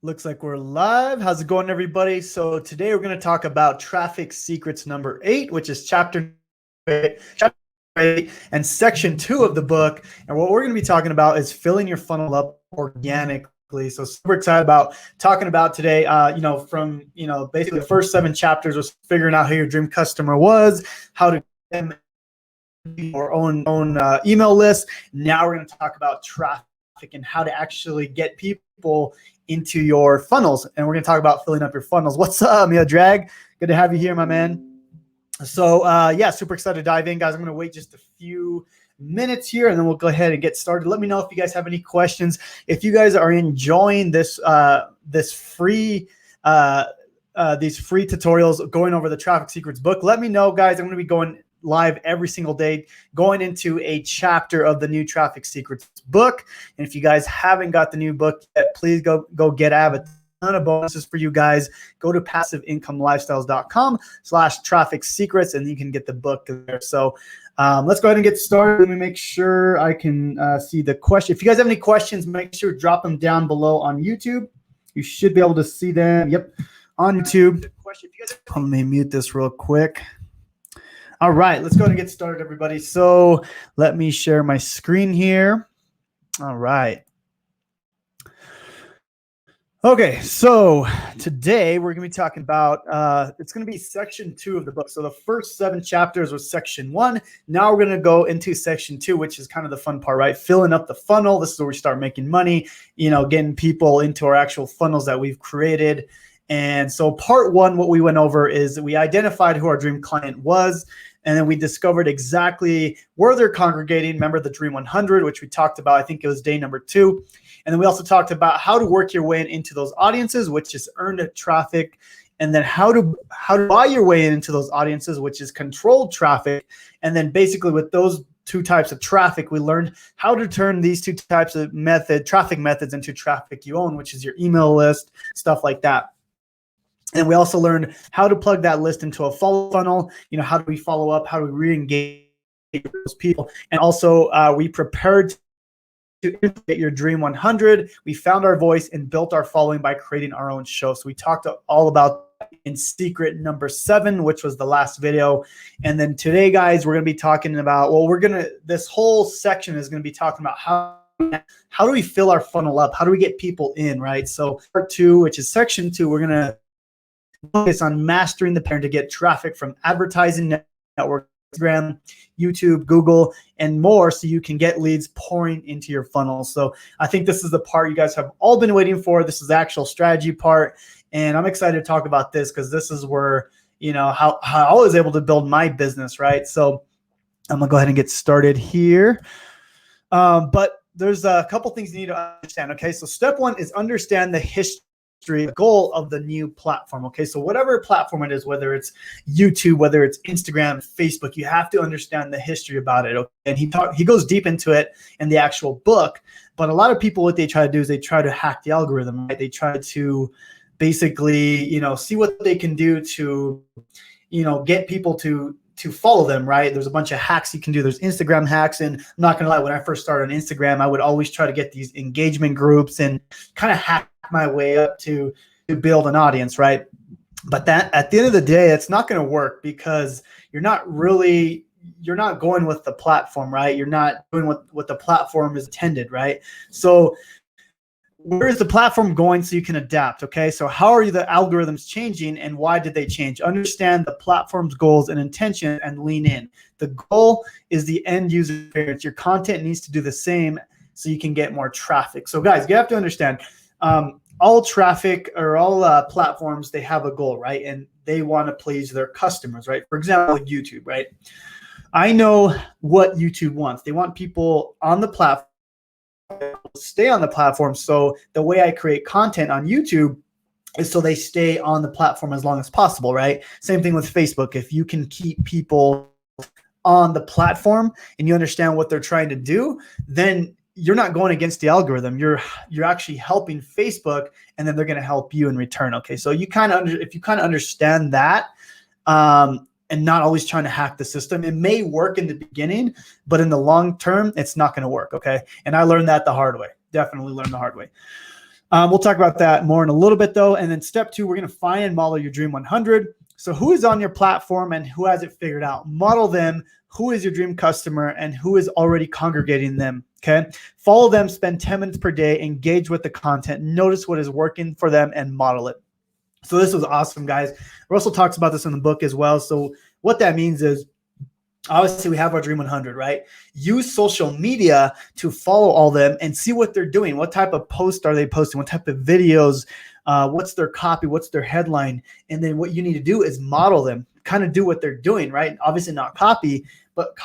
Looks like we're live. How's it going, everybody? So today we're going to talk about traffic secrets number 8, which is chapter 8 and section 2 of the book. And what we're going to be talking about is filling your funnel up organically. So super excited about talking about today. From basically the first 7 chapters was figuring out who your dream customer was, how to get them your own email list. Now we're going to talk about traffic and how to actually get people into your funnels, and we're going to talk about filling up your funnels. What's up, Drag? Good to have you here, my man. So super excited to dive in, guys. I'm going to wait just a few minutes here, and then we'll go ahead and get started. Let me know if you guys have any questions. If you guys are enjoying this these free tutorials going over the Traffic Secrets book, let me know, guys. I'm going to be going live every single day, going into a chapter of the new Traffic Secrets book. And if you guys haven't got the new book yet, please go get it. I have a ton of bonuses for you guys. Go to passiveincomelifestyles.com/traffic secrets, and you can get the book there. So let's go ahead and get started. Let me make sure I can see the question. If you guys have any questions, make sure to drop them down below on YouTube. You should be able to see them. Yep, on YouTube. Let me mute this real quick. All right, let's go ahead and get started, everybody. So let me share my screen here. All right. Okay, so today we're going to be talking about, it's going to be section 2 of the book. So the first 7 chapters was section 1. Now we're going to go into section 2, which is kind of the fun part, right? Filling up the funnel. This is where we start making money, getting people into our actual funnels that we've created. And so part 1, what we went over is we identified who our dream client was, and then we discovered exactly where they're congregating. Remember the Dream 100, which we talked about, I think it was day number 2. And then we also talked about how to work your way into those audiences, which is earned traffic, and then how to buy your way into those audiences, which is controlled traffic. And then basically with those 2 types of traffic, we learned how to turn these 2 types of traffic methods into traffic you own, which is your email list, stuff like that. And we also learned how to plug that list into a follow funnel. How do we follow up? How do we re-engage those people? And also we prepared to get your Dream 100. We found our voice and built our following by creating our own show. So we talked all about in secret number 7, which was the last video. And then today, guys, we're going to be talking about, this whole section is going to be talking about how do we fill our funnel up? How do we get people in, right? So part 2, which is section 2, we're going to focus on mastering the pattern to get traffic from advertising network, Instagram, YouTube, Google, and more, so you can get leads pouring into your funnel. So I think this is the part you guys have all been waiting for. This is the actual strategy part, and I'm excited to talk about this because this is where how I was able to build my business, right? So I'm gonna go ahead and get started here. But there's a couple things you need to understand. Okay, so step 1 is understand the history, the goal of the new platform. Okay, so whatever platform it is, whether it's YouTube, whether it's Instagram, Facebook, you have to understand the history about it. Okay? And he goes deep into it in the actual book. But a lot of people, what they try to do is they try to hack the algorithm, right? They try to basically, see what they can do to, get people to follow them, right? There's a bunch of hacks you can do. There's Instagram hacks. And I'm not going to lie, when I first started on Instagram, I would always try to get these engagement groups and kind of hack my way up to build an audience, right? But that at the end of the day, it's not going to work because you're not going with the platform, right? You're not doing what the platform is intended, right? So where is the platform going so you can adapt? Okay, so how are the algorithms changing and why did they change? Understand the platform's goals and intention and lean in. The goal is the end user experience. Your content needs to do the same so you can get more traffic. So guys, you have to understand, all traffic or all platforms, they have a goal, right? And they want to please their customers, right? For example, YouTube, right? I know what YouTube wants. They want people on the platform, stay on the platform. So the way I create content on YouTube is so they stay on the platform as long as possible, right? Same thing with Facebook. If you can keep people on the platform and you understand what they're trying to do, then you're not going against the algorithm. You're actually helping Facebook, and then they're going to help you in return. Okay, so if you kind of understand that, and not always trying to hack the system, it may work in the beginning, but in the long term, it's not going to work. Okay, and I learned that the hard way. Definitely learned the hard way. We'll talk about that more in a little bit though. And then step 2, we're going to find and model your Dream 100. So who is on your platform and who has it figured out? Model them. Who is your dream customer and who is already congregating them? Okay. Follow them, spend 10 minutes per day, engage with the content, notice what is working for them and model it. So this was awesome, guys. Russell talks about this in the book as well. So what that means is, obviously we have our Dream 100, right? Use social media to follow all them and see what they're doing. What type of posts are they posting? What type of videos? What's their copy? What's their headline? And then what you need to do is model them, kind of do what they're doing, right? Obviously not copy, but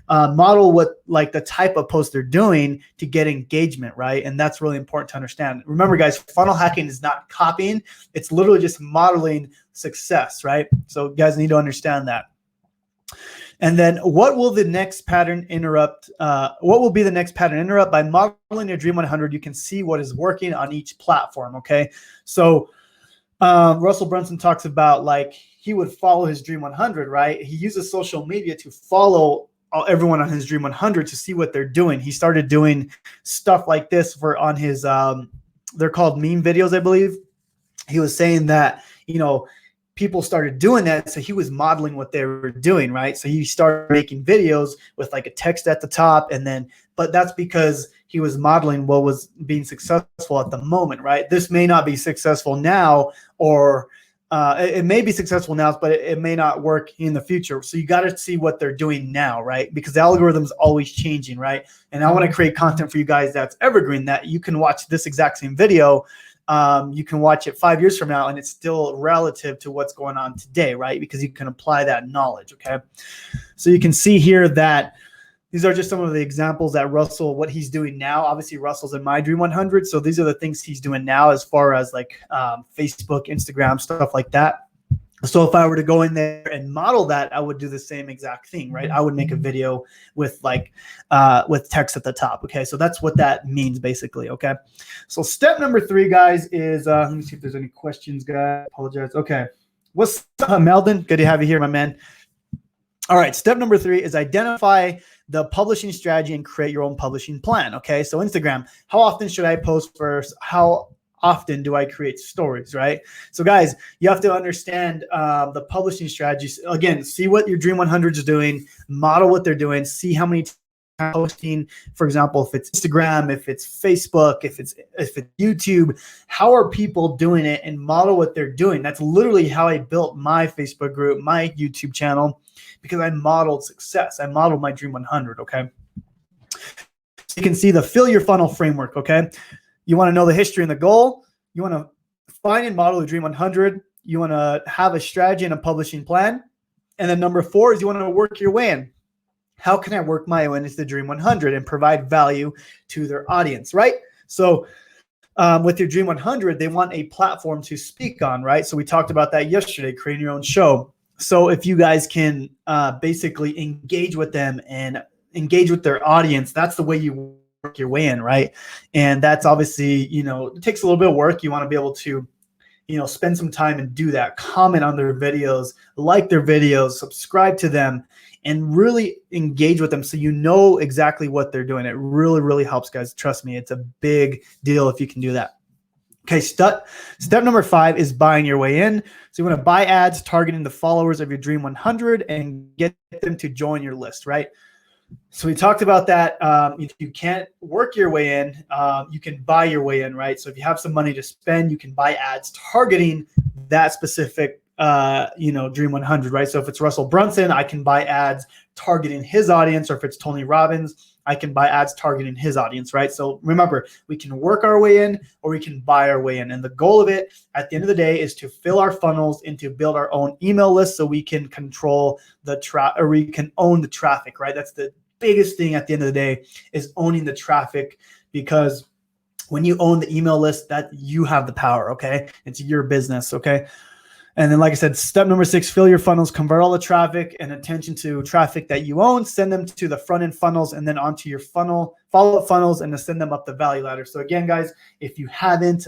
model what like the type of post they're doing to get engagement, right? And that's really important to understand. Remember, guys, funnel hacking is not copying. It's literally just modeling success, right? So you guys need to understand that. And then what will the next pattern interrupt? What will be the next pattern interrupt? By modeling your Dream 100, you can see what is working on each platform, okay? So Russell Brunson talks about like he would follow his Dream 100, right? He uses social media to follow everyone on his Dream 100 to see what they're doing. He started doing stuff like this on his, they're called meme videos, I believe. He was saying that, people started doing that. So he was modeling what they were doing, right? So he started making videos with like a text at the top but that's because he was modeling what was being successful at the moment, right? This may not be successful now, or it may be successful now, but it may not work in the future. So you got to see what they're doing now, right? Because the algorithm is always changing, right? And I want to create content for you guys that's evergreen, that you can watch this exact same video. You can watch it 5 years from now and it's still relative to what's going on today, right? Because you can apply that knowledge, okay? So you can see here that these are just some of the examples that Russell, what he's doing now. Obviously, Russell's in my Dream 100. So these are the things he's doing now as far as like Facebook, Instagram, stuff like that. So if I were to go in there and model that, I would do the same exact thing, right? I would make a video with with text at the top. Okay, so that's what that means basically. Okay, so step number 3, guys, is let me see if there's any questions, guys. Apologize. Okay, what's up, Meldon? Good to have you here, my man. All right, step number 3 is identify the publishing strategy and create your own publishing plan. Okay, so Instagram, how often should I post first? How often do I create stories, right? So guys, you have to understand the publishing strategies. Again, see what your Dream 100 is doing, model what they're doing, see how many times posting, for example, if it's Instagram, if it's Facebook, if it's YouTube, how are people doing it, and model what they're doing. That's literally how I built my Facebook group, my YouTube channel, because I modeled success. I modeled my Dream 100, okay? So you can see the fill your funnel framework, okay? You want to know the history and the goal. You want to find and model the Dream 100. You want to have a strategy and a publishing plan. And then number 4 is you want to work your way in. How can I work my way into the Dream 100 and provide value to their audience, right? So with your Dream 100, they want a platform to speak on, right? So we talked about that yesterday, creating your own show. So if you guys can basically engage with them and engage with their audience, that's the way you work your way in, right? And that's obviously, it takes a little bit of work. You want to be able to, spend some time and do that. Comment on their videos, like their videos, subscribe to them, and really engage with them so you know exactly what they're doing. It really, really helps, guys. Trust me, it's a big deal if you can do that. Okay, step number 5 is buying your way in. So you want to buy ads targeting the followers of your Dream 100 and get them to join your list, right? So we talked about that. If you can't work your way in, you can buy your way in, right? So if you have some money to spend, you can buy ads targeting that specific, Dream 100, right? So if it's Russell Brunson, I can buy ads targeting his audience, or if it's Tony Robbins, I can buy ads targeting his audience, right? So remember, we can work our way in or we can buy our way in. And the goal of it at the end of the day is to fill our funnels and to build our own email list so we can control or we can own the traffic, right? That's the biggest thing at the end of the day, is owning the traffic, because when you own the email list, that you have the power, okay? It's your business, okay? And then, like I said, step number 6, fill your funnels, convert all the traffic and attention to traffic that you own, send them to the front end funnels and then onto your follow-up funnels, and to send them up the value ladder. So again, guys, if you haven't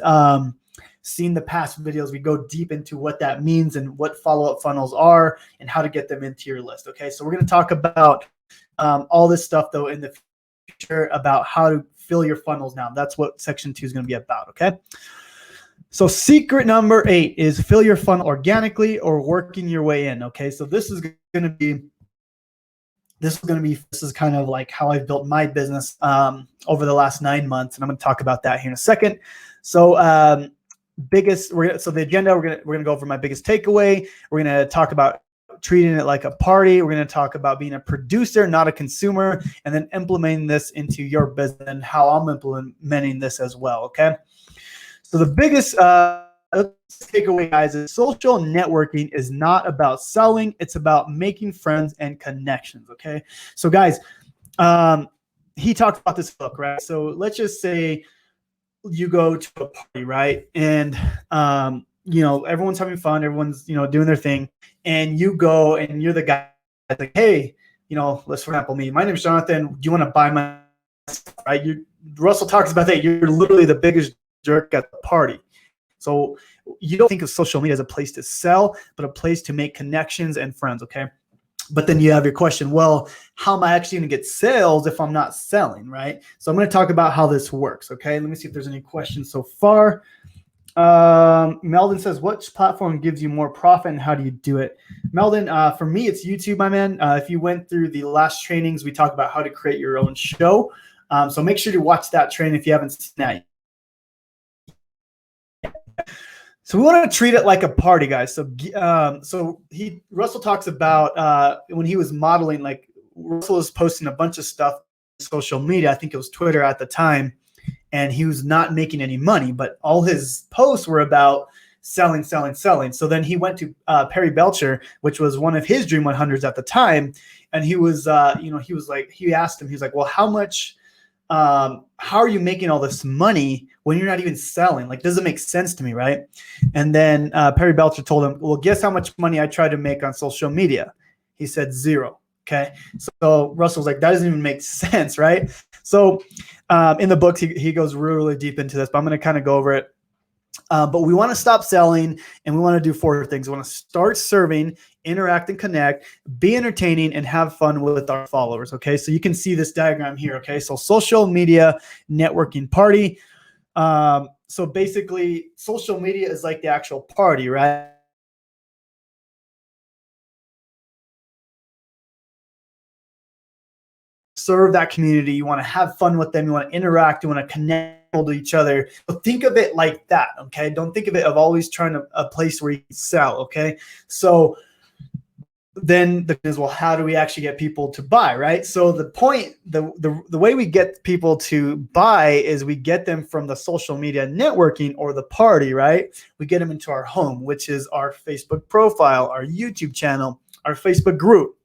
seen the past videos, we go deep into what that means and what follow-up funnels are and how to get them into your list. Okay, so we're going to talk about all this stuff though in the future about how to fill your funnels now. That's what section 2 is going to be about. Okay. So secret number 8 is fill your funnel organically or working your way in. Okay. So this is kind of like how I've built my business over the last 9 months. And I'm going to talk about that here in a second. So the agenda, we're going to go over my biggest takeaway. We're going to talk about treating it like a party. We're going to talk about being a producer, not a consumer, and then implementing this into your business and how I'm implementing this as well. Okay. So the biggest takeaway, guys, is social networking is not about selling. It's about making friends and connections. Okay. So guys, he talked about this book, right? So let's just say you go to a party, right? And, everyone's having fun. Everyone's, doing their thing. And you go and you're the guy that's like, hey, let's, for example, me, my name is Jonathan. Do you want to buy my stuff, right? Russell talks about that. You're literally the biggest jerk at the party. So you don't think of social media as a place to sell, but a place to make connections and friends. Okay. But then you have your question, well, how am I actually going to get sales if I'm not selling, right? So I'm going to talk about how this works. Okay. Let me see if there's any questions so far. Meldon says, which platform gives you more profit and how do you do it? Meldon, for me, it's YouTube, my man. If you went through the last trainings, we talked about how to create your own show. So make sure to watch that training if you haven't seen that. So we want to treat it like a party, guys. So Russell talks about when he was modeling, like Russell was posting a bunch of stuff on social media. I think it was Twitter at the time. And he was not making any money, but all his posts were about selling. So then he went to Perry Belcher, which was one of his Dream 100s at the time. And he was, he asked him, he's like, well, how are you making all this money when you're not even selling? Like, doesn't make sense to me, right? And then Perry Belcher told him, well, guess how much money I tried to make on social media? He said 0. Okay. So Russell's like, that doesn't even make sense, right? So in the book, he goes really deep into this, but I'm going to kind of go over it. But we want to stop selling and we want to do 4 things. We want to start serving, interact and connect, be entertaining, and have fun with our followers. Okay. So you can see this diagram here. Okay. So social media networking party. So basically social media is like the actual party, right? Serve that community. You want to have fun with them. You want to interact. You want to connect to each other. So think of it like that. Okay. Don't think of it of always trying to a place where you can sell. Okay. So then the question is, well, how do we actually get people to buy, right? So the point, the way we get people to buy is we get them from the social media networking or the party, right? We get them into our home, which is our Facebook profile, our YouTube channel, our Facebook group.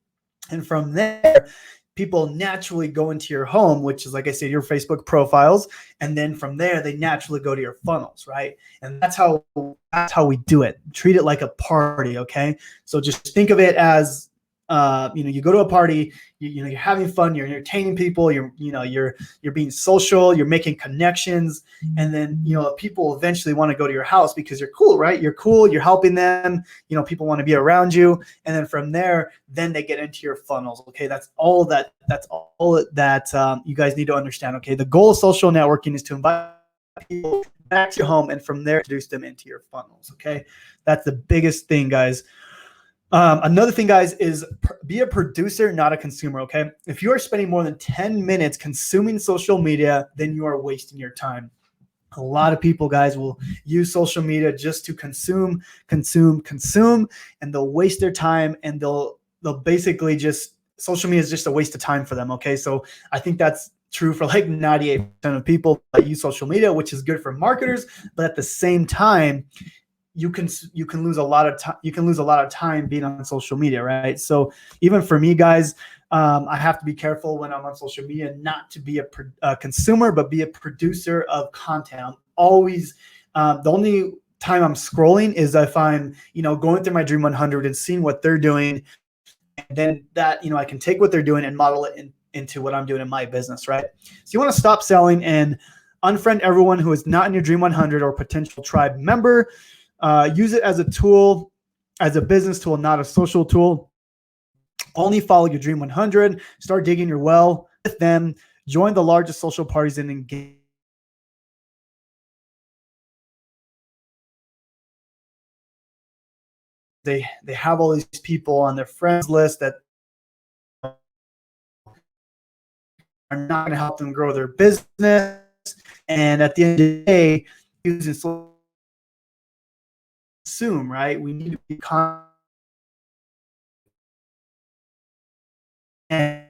And from there, people naturally go into your home, which is, like I said, your Facebook profiles. And then from there, they naturally go to your funnels, right? And that's how we do it. Treat it like a party, okay? So just think of it as, you go to a party, you're having fun, you're entertaining people, you're being social, you're making connections, and then people eventually want to go to your house because you're cool, right? You're cool, you're helping them, people want to be around you, and then from there, then they get into your funnels. Okay, that's all that you guys need to understand. Okay, the goal of social networking is to invite people back to your home, and from there, introduce them into your funnels. Okay, that's the biggest thing, guys. Another thing, guys, is be a producer, not a consumer, okay? If you are spending more than 10 minutes consuming social media, then you are wasting your time. A lot of people, guys, will use social media just to consume, and they'll waste their time, and they'll basically just, social media is just a waste of time for them, okay? So I think that's true for like 98% of people that use social media, which is good for marketers, but at the same time, you can lose a lot of time. You can lose a lot of time being on social media, right? So even for me, guys, I have to be careful when I'm on social media, not to be a consumer, but be a producer of content. I'm always the only time I'm scrolling is if I'm going through my Dream 100 and seeing what they're doing, and then that I can take what they're doing and model it into what I'm doing in my business, right? So you want to stop selling and unfriend everyone who is not in your Dream 100 or potential tribe member. Use it as a tool, as a business tool, not a social tool. Only follow your Dream 100. Start digging your well with them. join the largest social parties and engage. They have all these people on their friends list that are not going to help them grow their business. And at the end of the day, using social consume, right? We need to be and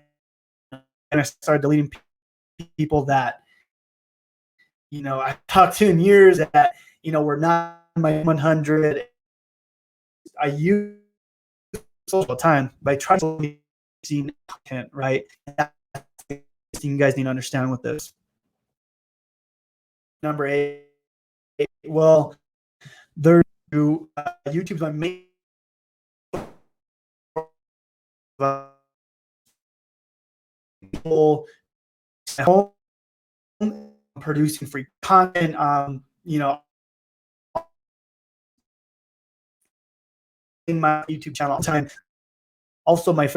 I started deleting people that, I talked to in years that, were not in my 100. I use social all the time, but I try to see content, right? That's the thing you guys need to understand with this. Number 8, well, there's YouTube's my main people at home producing free content, in my YouTube channel all the time. Also, my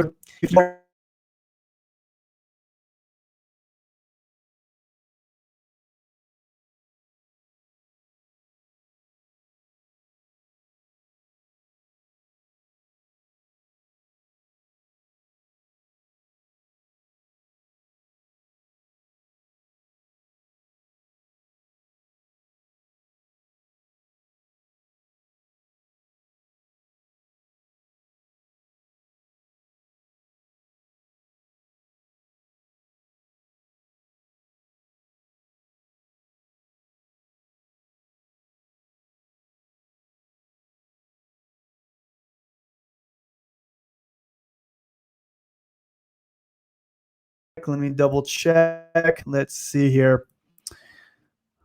let me double check. Let's see here.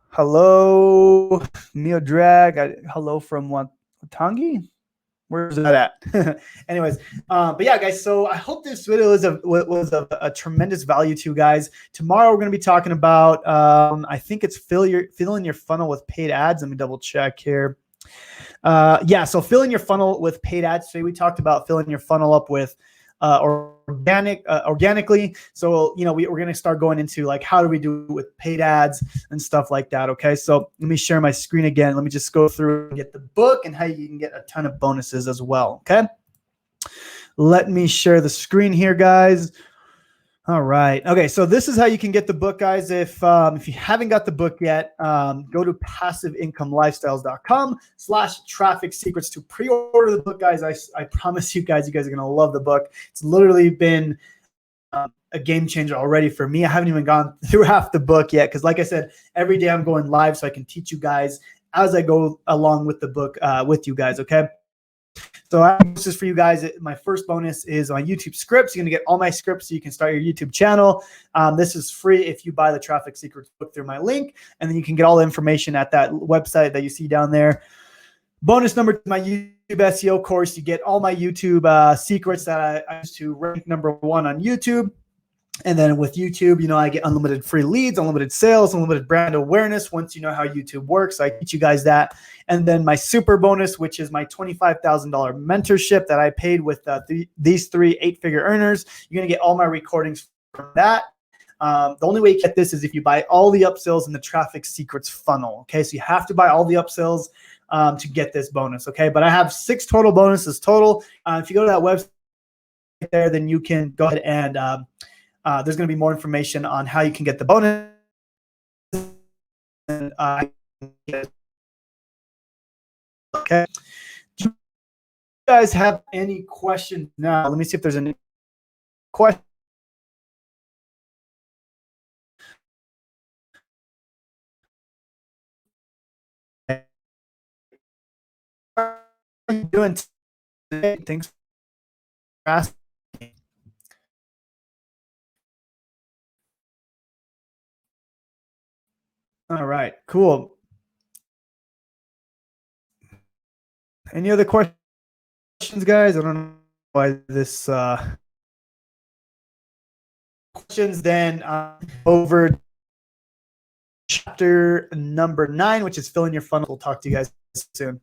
Hello, Mio Drag. Hello from Watangi. Where's that at? Anyways, but yeah, guys. So I hope this video was a tremendous value to you guys. Tomorrow we're going to be talking about. I think it's filling your funnel with paid ads. Let me double check here. So filling your funnel with paid ads. Today we talked about filling your funnel up with organically. So, we're going to start going into like, how do we do it with paid ads and stuff like that. Okay. So let me share my screen again. Let me just go through and get the book and how you can get a ton of bonuses as well. Okay. Let me share the screen here, guys. All right. Okay. So this is how you can get the book, guys. If you haven't got the book yet, go to passiveincomelifestyles.com/traffic secrets to pre-order the book, guys. I promise you guys are going to love the book. It's literally been a game changer already for me. I haven't even gone through half the book yet. Cause like I said, every day I'm going live so I can teach you guys as I go along with the book with you guys. Okay. So this is for you guys. My first bonus is on YouTube scripts. You're going to get all my scripts so you can start your YouTube channel. This is free if you buy the Traffic Secrets book through my link, and then you can get all the information at that website that you see down there. Bonus number 2, my YouTube SEO course. You get all my YouTube secrets that I use to rank number 1 on YouTube. And then with YouTube, I get unlimited free leads, unlimited sales, unlimited brand awareness once you know how YouTube works. I teach you guys that. And then my super bonus, which is my $25,000 mentorship that I paid with these 3 8-figure earners. You're going to get all my recordings from that. The only way you get this is if you buy all the upsells in the Traffic Secrets funnel. Okay, so you have to buy all the upsells to get this bonus. Okay, but I have 6 total bonuses total. If you go to that website there, then you can go ahead and there's going to be more information on how you can get the bonus. Okay. Do you guys have any questions now? Let me see if there's any questions. How are you doing today? Thanks for asking. All right, cool. Any other questions, guys? I don't know why this questions. Then over chapter number 9, which is filling your funnel. We'll talk to you guys soon.